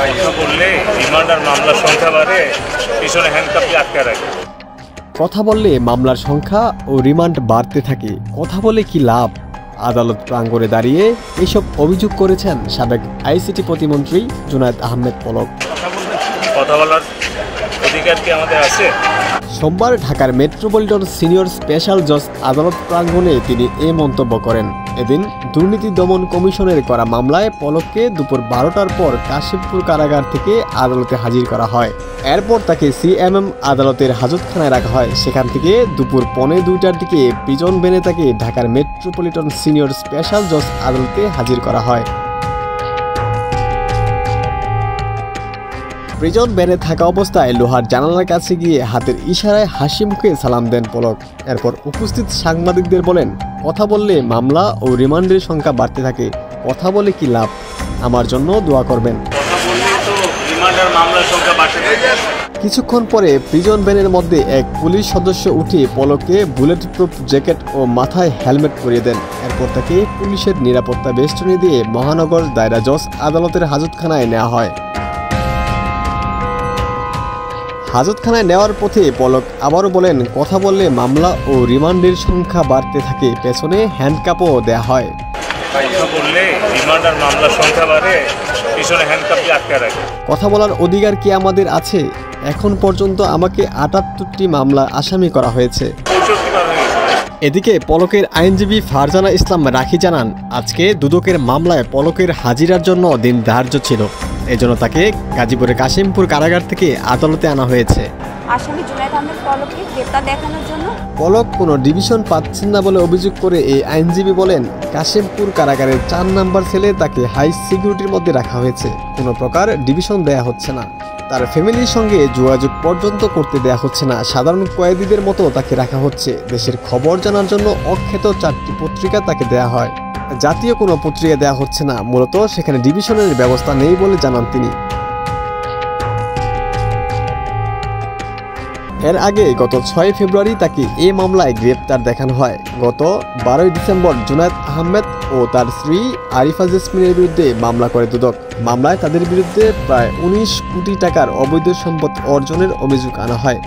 কথা বললে রিমান্ড আর মামলার সংখ্যা বাড়ে, পিছনে হ্যান্ডকাপ দিয়ে আটকে রাখে। কথা বললে মামলার সংখ্যা ও রিমান্ড বাড়তে থাকে, কথা বলে কি লাভ? আদালত প্রাঙ্গণে দাঁড়িয়ে এসব অভিযোগ করেছেন সাবেক আইসিটি প্রতিমন্ত্রী জুনায়েদ আহমেদ পলক। কথা বলার অধিকার কি আমাদের আছে? সোমবার ঢাকার মেট্রোপলিটন সিনিয়র স্পেশাল জজ আদালত প্রাঙ্গণে তিনি এ মন্তব্য করেন। এদিন দুর্নীতি দমন কমিশনের করা মামলায় পলককে দুপুর 12টার পর কাশিমপুর কারাগার থেকে আদালতে হাজির করা হয়। এরপর তাকে সিএমএম আদালতের হাজতখানায় রাখা হয়। সেখান থেকে দুপুর 1:45টার দিকে প্রিজন ভ্যানে তাকে ঢাকার মেট্রোপলিটন সিনিয়র স্পেশাল জজ আদালতে হাজির করা হয়। প্রিজন ভ্যানে থাকা অবস্থায় লোহার জানালার কাছে গিয়ে হাতের ইশারায় হাসি মুখে সালাম দেন পলক। এরপর উপস্থিত সাংবাদিকদের বলেন, কথা বললে মামলা ও রিমান্ডের সংখ্যা বাড়তে থাকে, কথা বলে কি লাভ? আমার জন্য দোয়া করবেন। কিছুক্ষণ পরে প্রিজন ভ্যানের মধ্যে এক পুলিশ সদস্য উঠে পলককে বুলেট প্রুফ জ্যাকেট ও মাথায় হেলমেট পরিয়ে দেন। এরপর তাকে পুলিশের নিরাপত্তা বেষ্টনী দিয়ে মহানগর দায়রা জজ আদালতের হাজতখানায় নেওয়া হয়। হাজতখানায় নেওয়ার পথে পলক আবারও বলেন, কথা বললে মামলা ও রিমান্ডের সংখ্যা বাড়তে থাকে, পেছনে হ্যান্ডকাপও দেওয়া হয়। কথা বলার অধিকার কি আমাদের আছে? এখন পর্যন্ত আমাকে 78টি মামলা আসামি করা হয়েছে। এদিকে পলকের আইনজীবী ফারজানা ইসলাম রাখি জানান, আজকে দুদকের মামলায় পলকের হাজিরার জন্য দিন ধার্য ছিল, এজন্য তাকে গাজীপুরের কাশিমপুর কারাগার থেকে আদালতে আনা হয়েছে। আসামি জুনায়েদ আহমেদ পলককে গ্রেপ্তার দেখানোর জন্য পলক কোনো ডিভিশন পাচ্ছেন না বলে অভিযোগ করে এই আইনজীবী বলেন, কাশিমপুর কারাগারের 4 নম্বর সেলে তাকে হাই সিকিউরিটির মধ্যে রাখা হয়েছে, কোনো প্রকার ডিভিশন দেয়া হচ্ছে না, তার ফ্যামিলির সঙ্গে যোগাযোগ পর্যন্ত করতে দেয়া হচ্ছে না, সাধারণ কয়েদিদের মতো তাকে রাখা হচ্ছে। দেশের খবর জানার জন্য অখ্যাত 4টি পত্রিকা তাকে দেয়া হয়, জাতীয় কোনো পত্রিকা দেয়া হচ্ছে না। মূলত সেখানে ডিভিশনের ব্যবস্থা নেই বলে জানান তিনি। এর আগে গত 6 ফেব্রুয়ারি তাকে এ মামলায় গ্রেপ্তার দেখানো হয়। গত 12 ডিসেম্বর জুনায়েদ আহমেদ ও তার স্ত্রী আরিফা জেসমিনের বিরুদ্ধে মামলা করে দুদক। মামলায় তাদের বিরুদ্ধে প্রায় 19 কোটি টাকার অবৈধ সম্পদ অর্জনের অভিযোগ আনা হয়।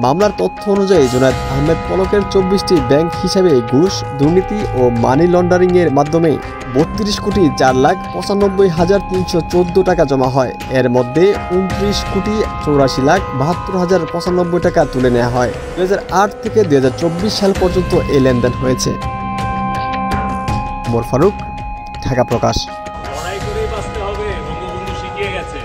মামলার তথ্য অনুযায়ী জুনায়েদ আহমেদ পলকের 24টি ব্যাংক হিসাবে ঘুষ, দুর্নীতি ও মানি লন্ডারিংয়ের মাধ্যমে 32,95,314 টাকা জমা হয়। এর মধ্যে 29,84,72,095 টাকা তুলে নেওয়া হয়। 2008 থেকে 2024 সাল পর্যন্ত এই লেনদেন হয়েছে। ওমর ফারুক, ঢাকা প্রকাশ। লড়াই করেই বাঁচতে হবে, বঙ্গবন্ধু শিখিয়ে গেছে।